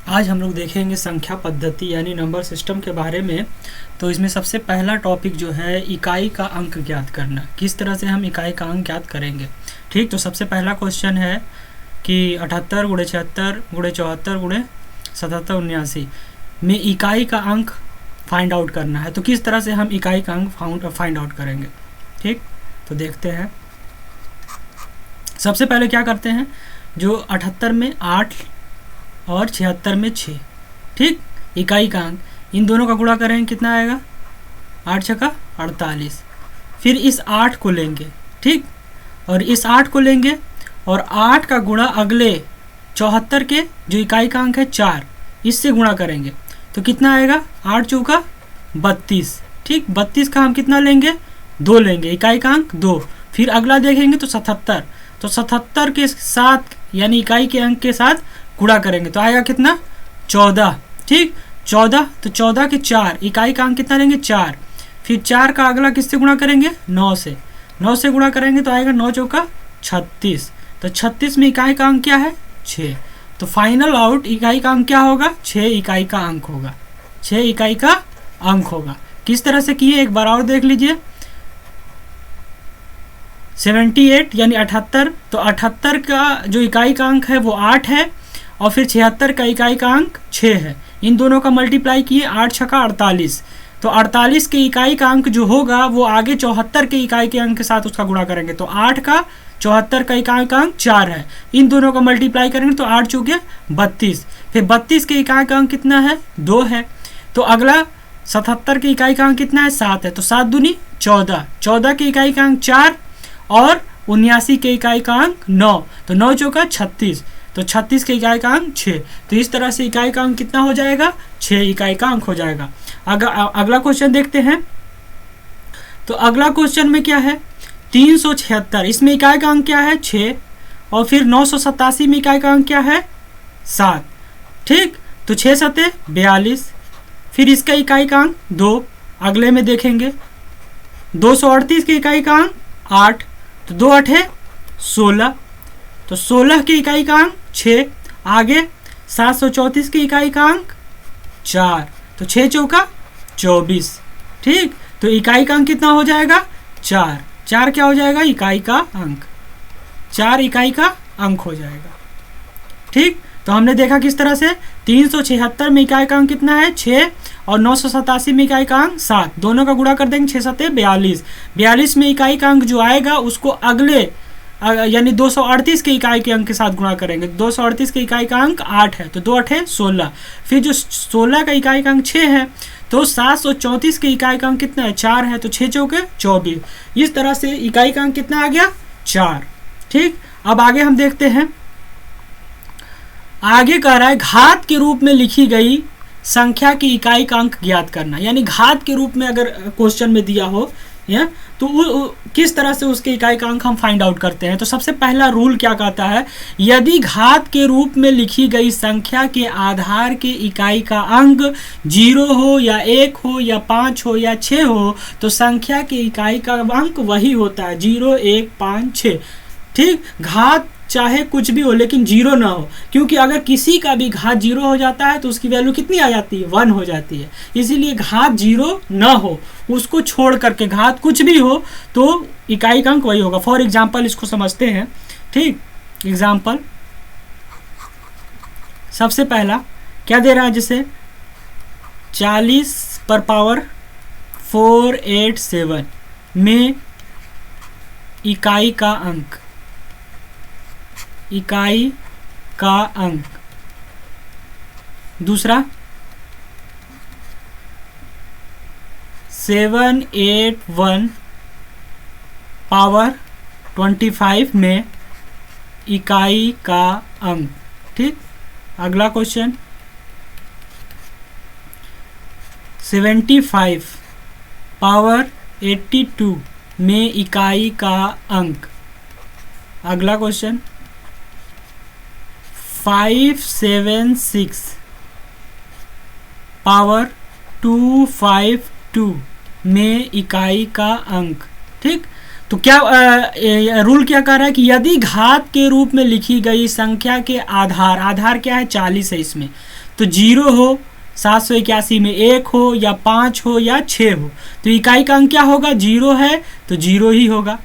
आज हम लोग देखेंगे संख्या पद्धति यानी नंबर सिस्टम के बारे में। तो इसमें सबसे पहला टॉपिक जो है इकाई का अंक ज्ञात करना, किस तरह से हम इकाई का अंक ज्ञात करेंगे। ठीक, तो सबसे पहला क्वेश्चन है कि 78 × 76 × 74 × 77 79 में इकाई का अंक फाइंड आउट करना है। तो किस तरह से हम इकाई का अंक फाइंड आउट करेंगे। ठीक, तो देखते हैं। सबसे पहले क्या करते हैं, जो 78 में 8 और 76 में 6, ठीक, इकाई का अंक, इन दोनों का गुणा करेंगे, कितना आएगा, 8 छक्का 48। फिर इस 8 को लेंगे, ठीक, और इस 8 को लेंगे और 8 का गुणा अगले 74 के जो इकाई का अंक है 4, इससे गुणा करेंगे तो कितना आएगा, 8 चौका 32। ठीक, 32 का हम कितना लेंगे, 2 लेंगे, इकाई का अंक 2। फिर अगला देखेंगे तो 77, तो 77 के साथ यानी इकाई के अंक के साथ गुणा करेंगे तो आएगा कितना, 14। ठीक, 14, तो 14 के 4, इकाई का अंक कितना लेंगे, 4। फिर 4 का अगला किससे गुणा करेंगे, 9 से। 9 से गुणा करेंगे तो आएगा 9 चौका 36। तो 36 में इकाई का अंक क्या है, 6। तो फाइनल आउट इकाई का अंक क्या होगा, 6 इकाई का अंक होगा। 6 इकाई का अंक होगा। किस तरह से किए एक बार और देख लीजिए। 78 यानी 78, तो 78 का जो इकाई का अंक है वो 8 है और फिर 76 का इकाई का अंक 6 है। इन दोनों का मल्टीप्लाई किए, 8 छक्का 48। तो 48 के इकाई का अंक जो होगा वो आगे 74 के इकाई के अंक के साथ उसका गुणा करेंगे। तो 8 का 74 का इकाई का अंक 4 है, इन दोनों का मल्टीप्लाई करेंगे तो 8 चौके 32। फिर 32 के इकाई का अंक कितना है, 2 है। तो अगला 77 के इकाई का अंक कितना है, 7 है। तो 7 दूनी 14, 14 के इकाई का अंक 4 और 79 के इकाई का अंक 9, तो 9 चौका 36, तो 36 के इकाई का अंक 6। तो इस तरह से इकाई का अंक कितना हो जाएगा, 6 इकाई का अंक हो जाएगा। अगला क्वेश्चन देखते हैं। तो अगला क्वेश्चन में क्या है, 376, इसमें इकाई का अंक क्या है, 6, और फिर 987 में इकाई का अंक क्या है, 7। ठीक, तो 6 सते 42, फिर इसका इकाई का अंक 2, अगले में देखेंगे। 238 की इकाई का अंक 8, तो 2 8 16, तो 16 की इकाई का अंक 6, आगे 734 की इकाई का अंक 4, तो 6 चौका 24। ठीक, तो इकाई का अंक कितना हो जाएगा, 4। 4 क्या हो जाएगा, इकाई का अंक, 4 इकाई का अंक हो जाएगा। ठीक, तो हमने देखा किस तरह से 376 में इकाई का अंक कितना है, 6, और 987 में इकाई का अंक 7, दोनों का गुणा कर देंगे, 6 सते 42। 42 में इकाई का अंक जो आएगा उसको अगले यानी 238 के इकाई के अंक के साथ गुणा करेंगे। 238 के इकाई का अंक 8 है, तो 2 8 16, फिर जो 16 का इकाई का अंक 6 है, तो 734 के इकाई का अंक कितना है, 4 है, तो 6 चौके 24। इस तरह से इकाई का अंक कितना आ गया, 4। ठीक, अब आगे हम देखते हैं। आगे कह रहा है घात के रूप में लिखी गई संख्या की इकाई का अंक ज्ञात करना, यानी घात के रूप में अगर क्वेश्चन में दिया हो या तो किस तरह से उसके इकाई का अंक हम फाइंड आउट करते हैं। तो सबसे पहला रूल क्या कहता है, यदि घात के रूप में लिखी गई संख्या के आधार के इकाई का अंक 0 हो या 1 हो या 5 हो या 6 हो, तो संख्या के इकाई का अंक वही होता है, 0 1 5 6। ठीक, घात चाहे कुछ भी हो लेकिन 0 ना हो, क्योंकि अगर किसी का भी घात 0 हो जाता है तो उसकी वैल्यू कितनी आ जाती है, 1 हो जाती है। इसीलिए घात 0 ना हो, उसको छोड़ करके घात कुछ भी हो तो इकाई का अंक वही होगा। फॉर एग्जाम्पल इसको समझते हैं। ठीक, एग्जाम्पल सबसे पहला क्या दे रहा है, जैसे 40 पर पावर 487 में इकाई का अंक, इकाई का अंक। दूसरा 781 पावर 25 में इकाई का अंक। ठीक, अगला क्वेश्चन 75 पावर 82 में इकाई का अंक। अगला क्वेश्चन 576 पावर 252 में इकाई का अंक। ठीक, तो क्या रूल क्या कह रहा है कि यदि घात के रूप में लिखी गई संख्या के आधार क्या है 40 है इसमें, तो 0 हो 781 में, 1 हो या 5 हो या 6 हो, तो इकाई का अंक क्या होगा, 0 है तो 0 ही होगा,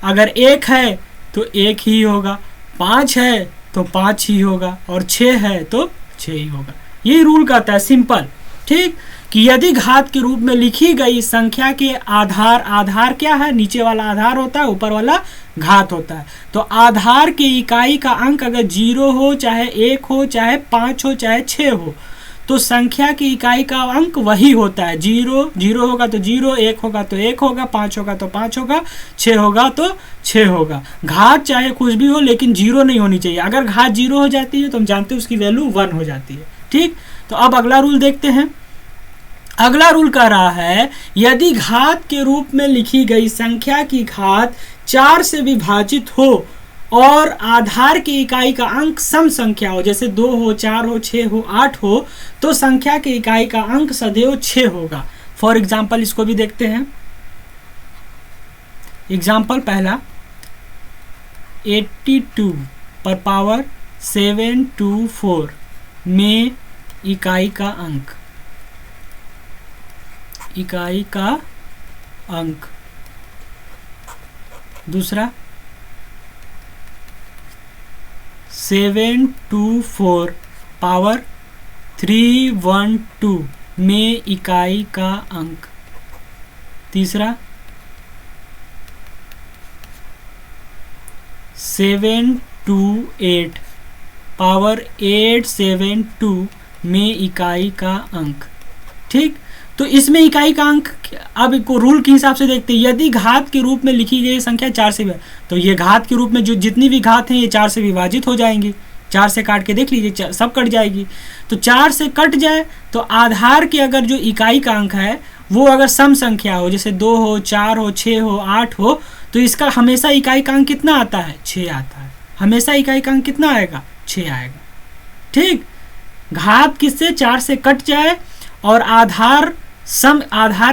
अगर 1 है तो 1 ही होगा, 5 है तो 5 ही होगा, और 6 है तो 6 ही होगा। यही रूल कहता है, सिंपल। ठीक, कि यदि घात के रूप में लिखी गई संख्या के आधार क्या है, नीचे वाला आधार होता है, ऊपर वाला घात होता है, तो आधार की इकाई का अंक अगर 0 हो, चाहे 1 हो, चाहे 5 हो, चाहे 6 हो, तो संख्या की इकाई का अंक वही होता है। 0 होगा तो 0, 1 होगा तो 1 होगा, 5 होगा तो 5 होगा, 6 होगा तो 6 होगा। घात चाहे कुछ भी हो लेकिन 0 नहीं होनी चाहिए। अगर घात 0 हो जाती है तो हम जानते हैं उसकी वैल्यू 1 हो जाती है। ठीक, तो अब अगला रूल देखते हैं। अगला रूल कह रहा है यदि घात के रूप में लिखी गई संख्या की घात 4 से विभाजित हो और आधार की इकाई का अंक सम संख्या हो, जैसे 2 हो, 4 हो, 6 हो, 8 हो, तो संख्या की इकाई का अंक सदैव 6 होगा। फॉर एग्जाम्पल इसको भी देखते हैं। एग्जाम्पल पहला 82 पर पावर 724 में इकाई का अंक। दूसरा 724 पावर 312 में इकाई का अंक। तीसरा 728 पावर 872 में इकाई का अंक। ठीक, तो इसमें इकाई का अंक, अब को रूल के हिसाब से देखते हैं। यदि घात के रूप में लिखी गई संख्या 4 से, तो ये घात के रूप में जो जितनी भी घात हैं ये 4 से विभाजित हो जाएंगी। 4 से काट के देख लीजिए, सब कट जाएगी। तो 4 से कट जाए तो आधार की अगर जो इकाई का अंक है वो अगर सम संख्या हो, जैसे 2 हो, 4 हो, 6 हो, 8 हो, तो इसका हमेशा इकाई का अंक कितना आता है, 6 आता है। हमेशा इकाई का अंक कितना आएगा, 6 आएगा। ठीक, घात किससे 4 से कट जाए और आधार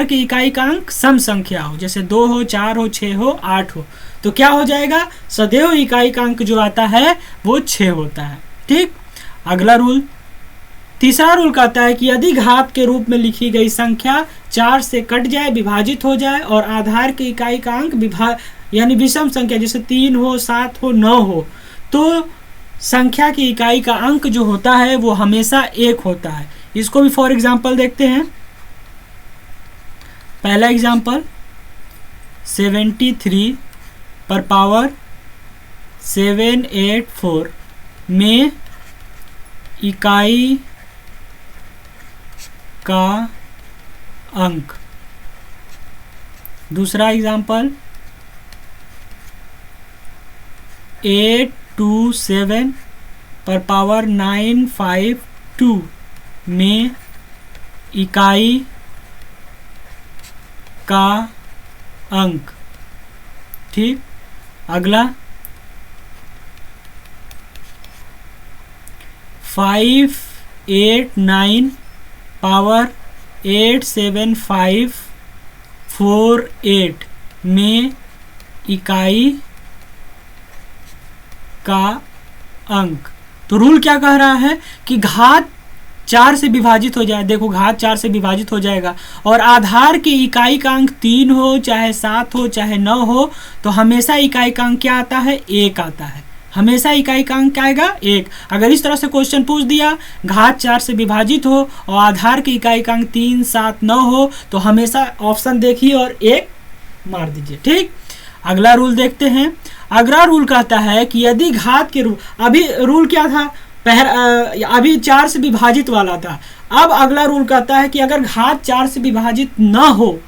की इकाई का अंक सम संख्या हो, जैसे 2 हो, 4 हो, 6 हो, 8 हो, तो क्या हो जाएगा, सदैव इकाई का अंक जो आता है वो 6 होता है। ठीक, अगला रूल, तीसरा रूल कहता है कि यदि घात के रूप में लिखी गई संख्या 4 से कट जाए, विभाजित हो जाए और आधार की इकाई का अंक यानी विषम संख्या, जैसे 3 हो, 7 हो, 9 हो, तो संख्या की इकाई का अंक जो होता है वो हमेशा 1 होता है। इसको भी फॉर एग्जाम्पल देखते हैं। पहला एग्जाम्पल 73 पर पावर 784 में इकाई का अंक। दूसरा एग्जाम्पल 827 पर पावर 952 में इकाई का अंक। ठीक, अगला 589 पावर 87548 में इकाई का अंक। तो रूल क्या कह रहा है कि घात 4 से विभाजित हो जाए, देखो घात 4 से विभाजित हो जाएगा और आधार की इकाई का अंक 3 हो, चाहे 7 हो, चाहे 9 हो, तो हमेशा इकाई का अंक क्या आता है, 1 आता है। हमेशा इकाई का अंक क्या आएगा, 1। अगर इस तरह से क्वेश्चन पूछ दिया, घात 4 से विभाजित हो और आधार की इकाई का अंक 3, 7, 9 हो, तो हमेशा ऑप्शन देखिए और 1 मार दीजिए। ठीक, अगला रूल देखते हैं। अगला रूल कहता है कि यदि घात के रूप, अभी रूल क्या था, अभी 4 से विभाजित वाला था। अब अगला रूल कहता है कि अगर घात 4 से विभाजित न हो,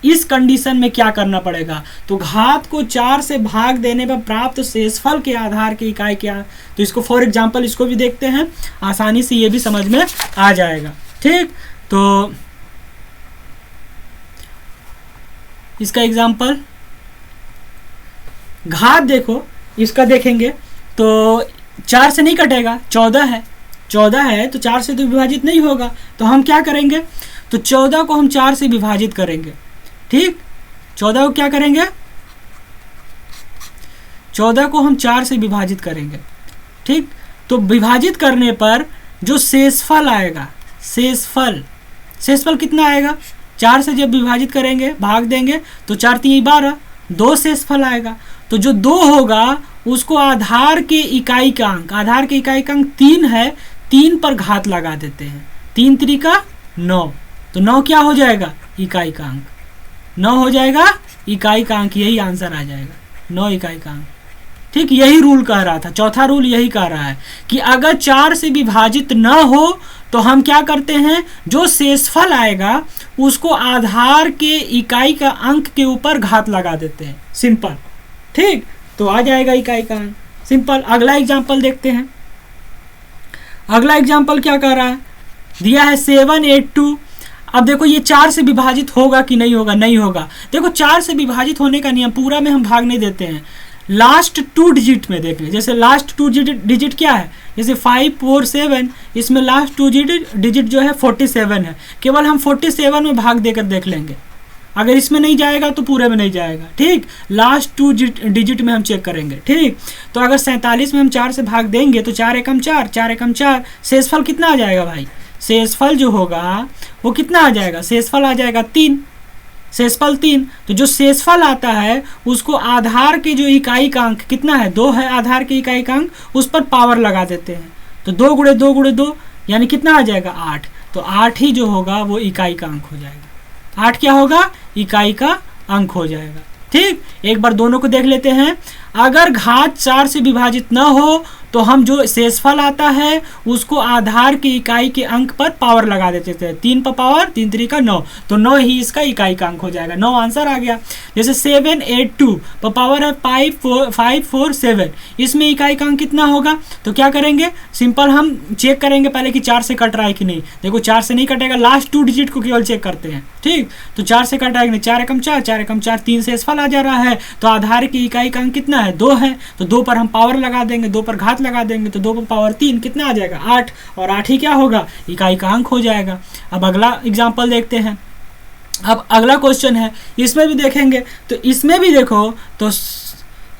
इस कंडीशन में क्या करना पड़ेगा, तो घात को 4 से भाग देने पर प्राप्त शेषफल के आधार की इकाई क्या। तो इसको फॉर एग्जांपल इसको भी देखते हैं, आसानी से ये भी समझ में आ जाएगा। ठीक, तो इसका एग्जांपल घात देखो, इसका देखेंगे तो 4 से नहीं कटेगा, 14 है। 14 है तो 4 से तो विभाजित नहीं होगा, तो हम क्या करेंगे, तो 14 को हम 4 से विभाजित करेंगे। ठीक, 14 को क्या करेंगे, 14 को हम 4 से विभाजित करेंगे। ठीक, तो विभाजित करने पर जो शेषफल आएगा, शेषफल कितना आएगा, 4 से जब विभाजित करेंगे, भाग देंगे तो 4 3 12, 2 शेषफल आएगा। तो जो 2 होगा उसको आधार के इकाई का अंक, आधार के इकाई का अंक 3 है, 3 पर घात लगा देते हैं, 3 3 का 9, तो 9 क्या हो जाएगा, इकाई का अंक, 9 हो जाएगा इकाई का अंक, यही आंसर आ जाएगा, 9 इकाई का अंक। ठीक, यही रूल कह रहा था, चौथा रूल यही कह रहा है कि अगर 4 से विभाजित न हो तो हम क्या करते हैं, जो शेषफल आएगा उसको आधार के इकाई का अंक के ऊपर घात लगा देते हैं, सिंपल। ठीक, तो आ जाएगा इकाई का अंक, सिंपल। अगला एग्जांपल देखते हैं। अगला एग्जांपल क्या कह रहा है, दिया है 782। अब देखो ये 4 से विभाजित होगा कि नहीं होगा, नहीं होगा। देखो 4 से विभाजित होने का नियम, पूरा में हम भाग नहीं देते हैं, लास्ट 2 डिजिट में देख लें। जैसे लास्ट 2 डिजिट क्या है, जैसे 5 4 7, इसमें लास्ट 2 डिजिट जो है 47 है, केवल हम 47 में भाग देकर देख लेंगे। अगर इसमें नहीं जाएगा तो पूरे में नहीं जाएगा। ठीक, लास्ट 2 डिजिट में हम चेक करेंगे। ठीक, तो अगर 47 में हम 4 से भाग देंगे तो 4 एकम 4, 4 एकम 4, शेषफल कितना आ जाएगा भाई, शेषफल जो होगा वो कितना आ जाएगा, शेषफल आ जाएगा 3, शेषफल 3। तो जो शेषफल आता है उसको आधार के जो इकाई का अंक कितना है, 2 है आधार के इकाई का अंक, उस पर पावर लगा देते हैं। तो 2 गुणे 2 गुणे 2 यानी कितना आ जाएगा, 8। तो 8 ही जो होगा वो इकाई का अंक हो जाएगा। 8 क्या होगा, इकाई का अंक हो जाएगा। ठीक, एक बार दोनों को देख लेते हैं। अगर घात 4 से विभाजित न हो तो हम जो शेषफल आता है उसको आधार की इकाई के अंक पर पावर लगा देते थे, 3 पर पावर, 3 3 का 9, तो 9 ही इसका इकाई का अंक हो जाएगा। 9 आंसर आ गया। जैसे 782 पर पावर है 547, इसमें इकाई का अंक कितना होगा, तो क्या करेंगे, सिंपल हम चेक करेंगे पहले कि 4 से कट रहा है कि नहीं। देखो 4 से नहीं कटेगा, लास्ट 2 डिजिट को केवल चेक करते हैं। ठीक, तो 4 से कट रहा है कि नहीं, 4 एकम 4, 4 एकम 4, 3 शेषफल आ जा रहा है, तो आधार की इकाई का अंक कितना है, 2 है, तो 2 पर हम पावर लगा देंगे, 2 पर घात लगा देंगे, तो 2 पर पावर 3 कितना आ जाएगा, 8, और 8 ही क्या होगा, इकाई का अंक हो जाएगा। अब अगला एग्जाम्पल देखते हैं। अब अगला क्वेश्चन है, इसमें भी देखेंगे, तो इसमें भी देखो, तो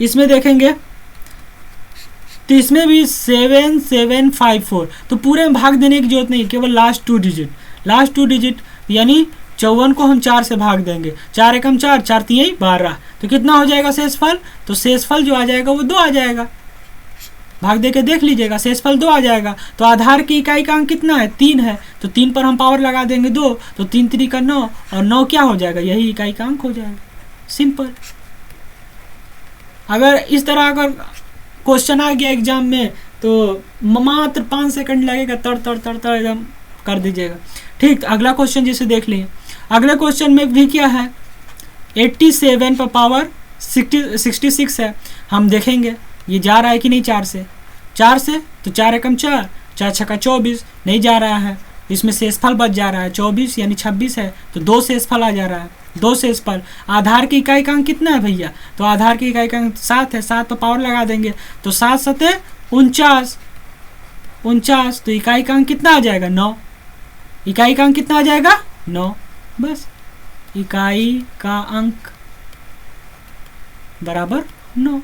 इसमें देखेंगे तो इसमें भी 7754, तो पूरे में भाग देने की जरूरत नहीं, केवल लास्ट 2 डिजिट यानी 54 को हम 4 से भाग देंगे, 4 एकम 4, 4 3 12, तो कितना हो जाएगा शेषफल, तो शेषफल जो आ जाएगा वो 2 आ जाएगा। भाग दे के देख लीजिएगा, शेषफल 2 आ जाएगा। तो आधार की इकाई का अंक कितना है, 3 है, तो 3 पर हम पावर लगा देंगे 2, तो 3 3 का 9, और 9 क्या हो जाएगा, यही इकाई का अंक हो जाएगा, सिंपल। अगर इस तरह अगर क्वेश्चन आ गया एग्जाम में तो मात्र 5 सेकंड लगेगा, तड़ तड़ तड़ तड़ एकदम कर दीजिएगा। ठीक, अगला क्वेश्चन जैसे देख लिए। अगले क्वेश्चन में भी क्या है, 87 पर पावर 66 है। हम देखेंगे ये जा रहा है कि नहीं, 4 से, तो 4 एकम 4, 4 छक्का 24, नहीं जा रहा है, इसमें शेषफल बच जा रहा है 24 यानी 26 है, तो 2 शेषफल आ जा रहा है, 2 शेषफल। आधार की इकाई का अंक कितना है भैया, तो आधार की इकाई का अंक 7 है, 7 पर पावर लगा देंगे, तो 7 7 49, तो इकाई का अंक कितना आ जाएगा, 9, इकाई का अंक कितना आ जाएगा, 9, बस इकाई का अंक बराबर 9,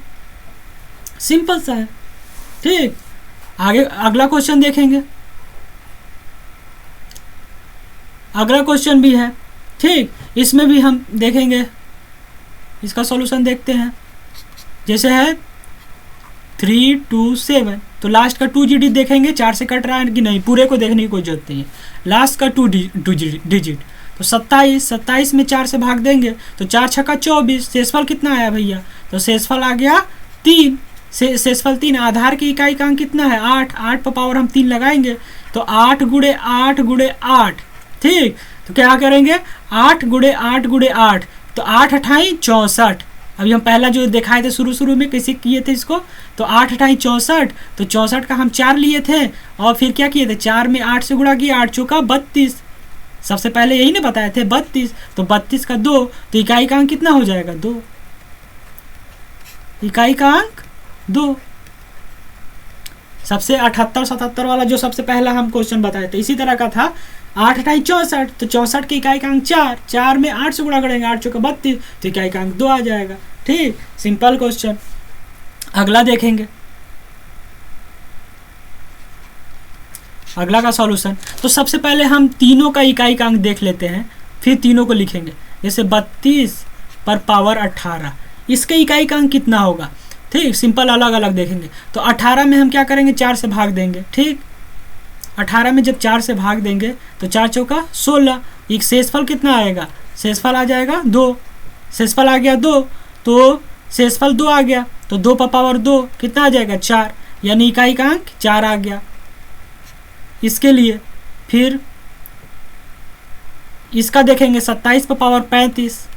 सिंपल सा है। ठीक, आगे अगला क्वेश्चन देखेंगे। अगला क्वेश्चन भी है, ठीक, इसमें भी हम देखेंगे, इसका सॉल्यूशन देखते हैं। जैसे है 327, तो लास्ट का 2 डिजिट देखेंगे, 4 से कट रहा है कि नहीं, पूरे को देखने की कोई जरूरत नहीं है, लास्ट का 2 डिजिट, तो 27 में 4 से भाग देंगे, तो 4 छक्का 24, शेषफल कितना आया भैया, तो शेषफल आ गया 3, शेषफल 3। आधार की इकाई का अंक कितना है, 8 पर पावर हम 3 लगाएंगे, तो 8 गुणे 8 गुणे 8। ठीक, तो क्या करेंगे, 8 गुणे 8 गुणे 8, तो 8 अठाई 64। अभी हम पहला जो दिखाए थे शुरू में कैसे किए थे इसको, तो 8 अठाई 64, तो 64 का हम 4 लिए थे, और फिर क्या किए थे, 4 में 8 से गुणा किया, 8 चौका 32, सबसे पहले यही ना बताए थे 32, तो 32 का 2, तो इकाई का अंक कितना हो जाएगा, 2, इकाई का अंक 2। सबसे 78 77 वाला जो सबसे पहला हम क्वेश्चन बताए थे इसी तरह का था, 8 अठाई 64, तो 64 के इकाई का अंक 4, 4 में 8 से गुणा करेंगे, 8 चौका 32, तो इकाई का अंक 2 आ जाएगा। ठीक, सिंपल क्वेश्चन। अगला देखेंगे, अगला का सॉल्यूशन। तो सबसे पहले हम तीनों का इकाई का अंक देख लेते हैं, फिर तीनों को लिखेंगे। जैसे 32 पर पावर 18, इसके इकाई का अंक कितना होगा। ठीक, सिंपल अलग अलग देखेंगे। तो 18 में हम क्या करेंगे, 4 से भाग देंगे। ठीक, 18 में जब 4 से भाग देंगे तो 4 चौका 16, एक शेषफल कितना आएगा, शेषफल आ जाएगा 2, शेषफल आ गया 2, तो शेषफल 2 आ गया, तो 2 पर पावर 2 कितना आ जाएगा 4, यानी इकाई का अंक 4 आ गया इसके लिए। फिर इसका देखेंगे 27 पर पावर 35,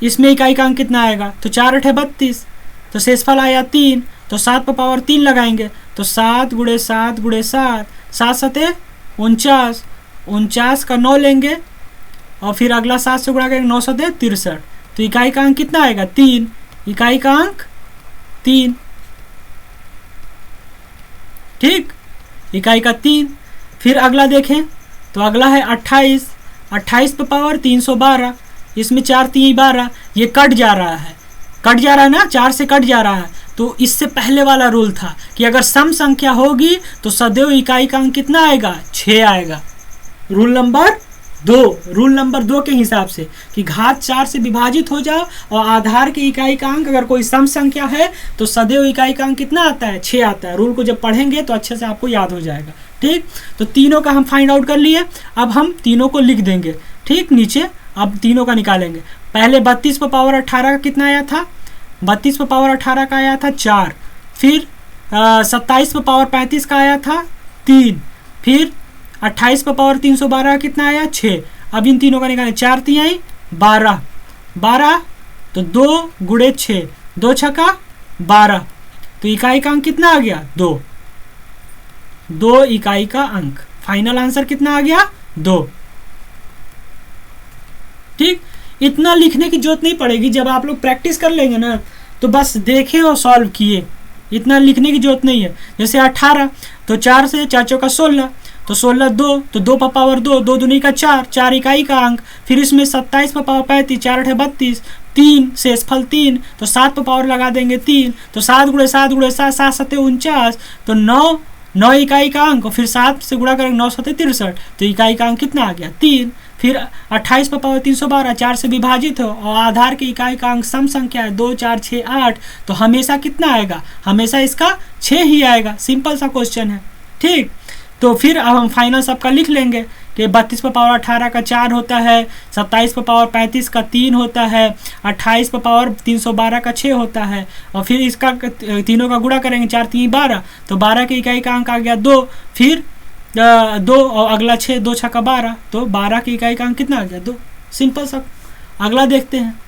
इसमें इकाई का अंक कितना आएगा, तो 4 अठे 32, तो शेषफल आया 3, तो 7 पर पावर 3 लगाएंगे, तो 7 गुणे 7 गुणे 7, 7 सते 49, 49 का 9 लेंगे और फिर अगला 7 से गुणा करेंगे, 9 सते 63, तो इकाई का अंक कितना आएगा 3, इकाई का अंक 3। ठीक, इकाई का 3। फिर अगला देखें तो अगला है 28, 28 पर पावर 312, इसमें 4 3 12, ये कट जा रहा है, कट जा रहा है ना, 4 से कट जा रहा है। तो इससे पहले वाला रूल था कि अगर सम संख्या होगी तो सदैव इकाई का अंक कितना आएगा, 6 आएगा। रूल नंबर 2 के हिसाब से कि घात 4 से विभाजित हो जाओ और आधार की इकाई का अंक अगर कोई सम संख्या है तो सदैव इकाई का अंक कितना आता है, 6 आता है। रूल को जब पढ़ेंगे तो अच्छे से आपको याद हो जाएगा। ठीक, तो तीनों का हम फाइंड आउट कर लिए, अब हम तीनों को लिख देंगे। ठीक, नीचे अब तीनों का निकालेंगे। पहले 32 पर पावर 18 का कितना आया था, 32 पर पावर 18 का आया था 4, फिर 27 पर पावर 35 का आया था 3, फिर 28 पर पावर 312 का कितना आया 6। अब इन तीनों का निकालें, 4 3 12, 12 तो 2 गुणे 6, 2 छक्का 12, तो इकाई का अंक कितना आ गया 2, 2 इकाई का अंक। फाइनल आंसर कितना आ गया 2। ठीक, इतना लिखने की जरूरत नहीं पड़ेगी, जब आप लोग प्रैक्टिस कर लेंगे ना तो बस देखे और सॉल्व किए, इतना लिखने की जरूरत नहीं है। जैसे 18 तो 4 से 4 चौका 16, तो 16 2, तो 2 पर पावर 2, 2 दूनी का 4, 4 इकाई का अंक। फिर इसमें 27 पर पावर 35, 4 अठे 32, 3 शेषफल 3, तो 7 पर पावर लगा देंगे 3, तो 7 गुणे 7 गुणे 7, 7 सते 49, तो 9 इकाई का अंक, और फिर 7 से गुणा करेंगे 9 सते 63, तो इकाई का अंक कितना आ गया 3। फिर 28 पर पावर 312, 4 से विभाजित हो और आधार की इकाई का अंक सम संख्या है 2 4 6 8, तो हमेशा कितना आएगा, हमेशा इसका 6 ही आएगा। सिंपल सा क्वेश्चन है। ठीक, तो फिर अब हम फाइनल सबका लिख लेंगे कि 32 पर पावर 18 का 4 होता है, 27 पर पावर 35 का 3 होता है, 28 पर पावर 312 का 6 होता है, और फिर इसका तीनों का गुणा करेंगे, 4 3 12, तो 12 की इकाई का अंक आ गया 2, फिर 2 और अगला 6, 2 छक्का 12, तो 12 की इकाई का अंक कितना आ गया 2। सिंपल सा। अगला देखते हैं,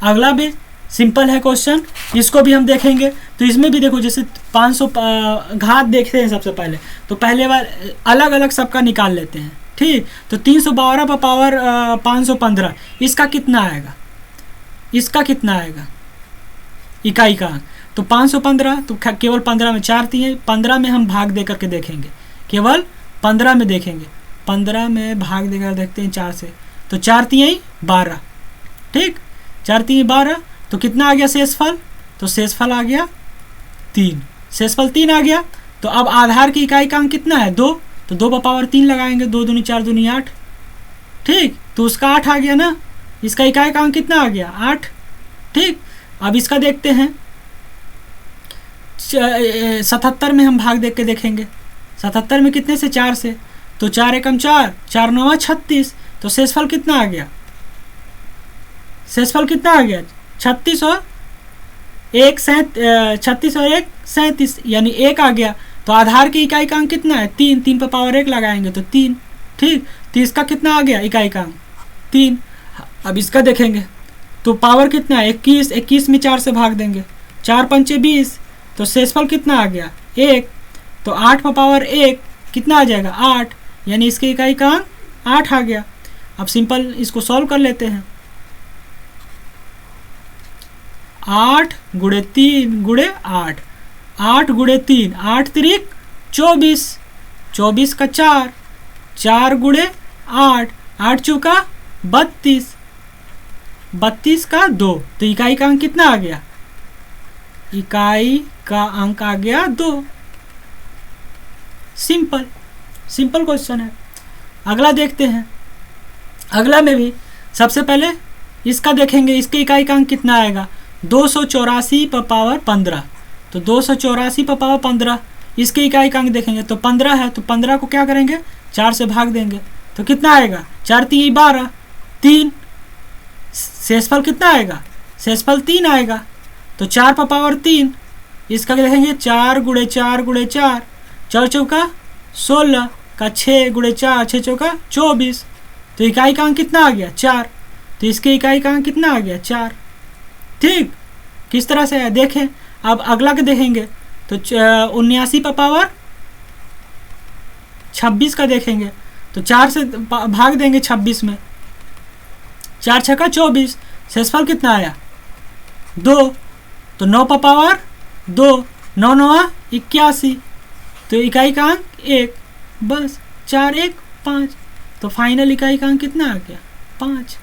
अगला भी सिंपल है क्वेश्चन, इसको भी हम देखेंगे। तो इसमें भी देखो, जैसे 500 घात देखते हैं सबसे पहले, तो पहले बार अलग अलग सबका निकाल लेते हैं। ठीक, तो 312 पर पावर 515, इसका कितना आएगा, इसका कितना आएगा इकाई का अंक, तो 515, तो केवल 15 में 4 3, 15 में हम भाग दे करके देखेंगे, केवल 15 में देखेंगे, 15 में भाग देकर देखते हैं 4 से, तो 4 3 12। ठीक, 4 3 12, तो कितना आ गया शेषफल, तो शेषफल आ गया 3, शेषफल 3 आ गया। तो अब आधार की इकाई का अंक कितना है 2, तो 2 पर पावर 3 लगाएंगे, 2 दूनी 4 दूनी 8। ठीक, तो उसका 8 आ गया ना, इसका इकाई का अंक कितना आ गया 8। ठीक, अब इसका देखते हैं 77 में हम भाग देख के देखेंगे, 77 में कितने से 4 से, तो 4 एकम 4, 4 9 36, तो शेषफल कितना आ गया, शेषफल कितना आ गया 36 और 1 37, यानी 1 आ गया। तो आधार की इकाई का अंक कितना है 3, 3 पर पावर 1 लगाएंगे तो 3। ठीक, तो इसका कितना आ गया इकाई का अंक 3। अब इसका देखेंगे तो पावर कितना है 21, 21 में 4 से भाग देंगे, 4 पंचे 20, तो शेषफल कितना आ गया 1, तो 8 पर पावर 1 कितना आ जाएगा 8, यानी इसकी इकाई का अंक 8 आ गया। अब सिंपल इसको सॉल्व कर लेते हैं। 8 गुणे 3 गुणे 8, 8 गुणे 3, 8 तिरिक 24, 24 का 4, 4 गुणे 8, 8 चौका 32, 32 का 2। तो इकाई का अंक कितना आ गया? इकाई का अंक आ गया 2। सिंपल सिंपल क्वेश्चन है। अगला देखते हैं। अगला में भी सबसे पहले इसका देखेंगे, इसके इकाई का अंक कितना आएगा? 284 पर पावर 15। तो 284 पर पावर 15, इसके इकाई का अंक देखेंगे तो 15 है, तो 15 को क्या करेंगे? 4 से भाग देंगे तो कितना आएगा? 4 3 12, 3। शेषफल कितना आएगा? शेषफल 3 आएगा। तो 4 पर पावर 3, इसका देखेंगे 4 गुणे 4 गुणे 4, 4 चौका 16 का 6 गुणे 4, 6 चौका 24। तो इकाई का अंक कितना आ गया? 4। तो इसके इकाई का अंक कितना आ गया? 4। ठीक, किस तरह से है देखें। अब अगला के देखेंगे तो 79 पर पावर 26 का देखेंगे तो 4 से भाग देंगे 26 में, 4 छक्का 24। शेषफल कितना आया? 2। तो 9 पर पावर 2, 9 9 81। तो इकाई का अंक 1। बस 4 1 5। तो फाइनल इकाई का अंक कितना आ गया? 5।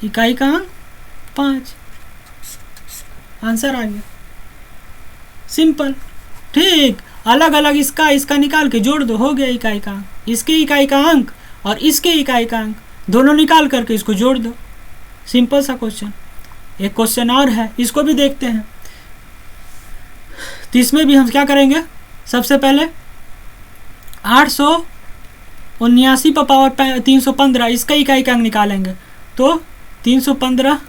इकाई का अंक 5। आंसर आ गया। सिंपल। ठीक, अलग अलग इसका निकाल के जोड़ दो, हो गया इकाई का अंक। इसके इकाई का अंक और इसके इकाई का अंक दोनों निकाल करके इसको जोड़ दो। सिंपल सा क्वेश्चन। एक क्वेश्चन और है, इसको भी देखते हैं। तो इसमें भी हम क्या करेंगे? सबसे पहले 879 पर पावर 315, इसका इकाई का अंक निकालेंगे। तो 315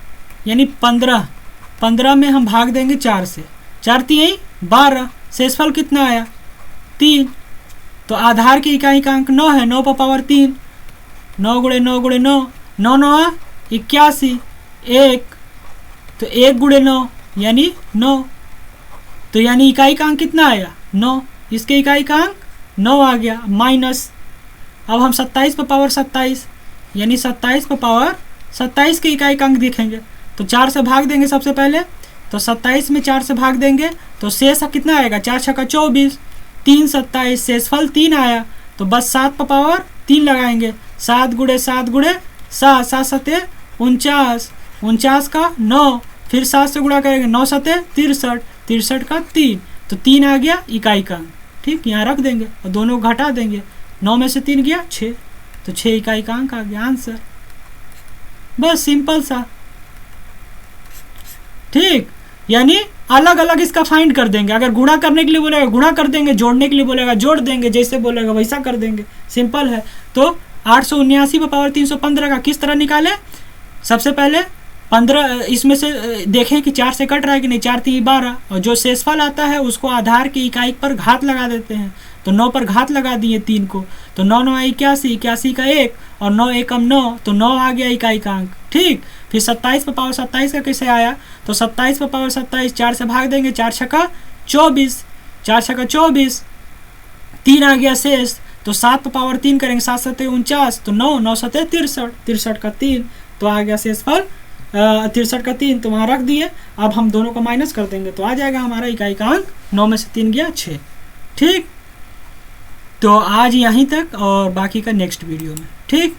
यानी 15 में हम भाग देंगे 4 से, 4 3 12। शेषफल कितना आया? 3। तो आधार की इकाई का अंक 9 है, 9 पर पावर 3, 9 गुणे 9 गुणे 9, 9 9 81, 1। तो 1 गुणे 9 यानी 9। तो यानी इकाई का अंक कितना आया? 9। इसके इकाई का अंक 9 आ गया माइनस। अब हम 27 पर पावर 27 यानी 27 पर पावर 27 के इकाई का अंक देखेंगे तो 4 से भाग देंगे सबसे पहले। तो 27 में 4 से भाग देंगे तो शेष कितना आएगा? 4 छक्का 24, 3 27। शेषफल 3 आया। तो बस 7 पर पावर 3 लगाएंगे, 7 गुणे 7 गुणे 7, 7 सते 49, 49 का 9, फिर 7 से गुणा करेंगे, 9 सते 63, 63 का 3। तो 3 आ गया इकाई का अंक। ठीक, यहाँ रख देंगे और दोनों को घटा देंगे, 9 में से 3 गया 6। तो 6 इकाई का अंक आ गया आंसर। बस सिंपल सा। ठीक, यानी अलग अलग इसका फाइंड कर देंगे। अगर गुणा करने के लिए बोलेगा गुणा कर देंगे, जोड़ने के लिए बोलेगा जोड़ देंगे, जैसे बोलेगा वैसा कर देंगे। सिंपल है। तो 879 पर पावर 315 का किस तरह निकाले? सबसे पहले 15 इसमें से देखें कि 4 से कट रहा है कि नहीं। 4 3 12 और जो शेषफल आता है उसको आधार की इकाई पर घात लगा देते हैं। तो 9 पर घात लगा दिए 3 को, तो 9 9 81, 81 का 1 और 9 1 9, तो 9 आ गया इकाई का अंक। ठीक, फिर 27 पर पावर 27 का कैसे आया? तो 27 पर पावर 27 4 से भाग देंगे, 4 छक्का 24, 4 छक्का 24, 3 आ गया शेष। तो 7 पर पावर 3 करेंगे, 7 सते 49, तो 9 9 सते 63, 63 का 3। तो आ गया शेषफल 63 का 3। तो वहाँ रख दिए। अब हम दोनों को माइनस कर देंगे तो आ जाएगा हमारा इकाई का अंक 9 में से 3 गया 6। ठीक, तो आज यहीं तक और बाकी का नेक्स्ट वीडियो में। ठीक।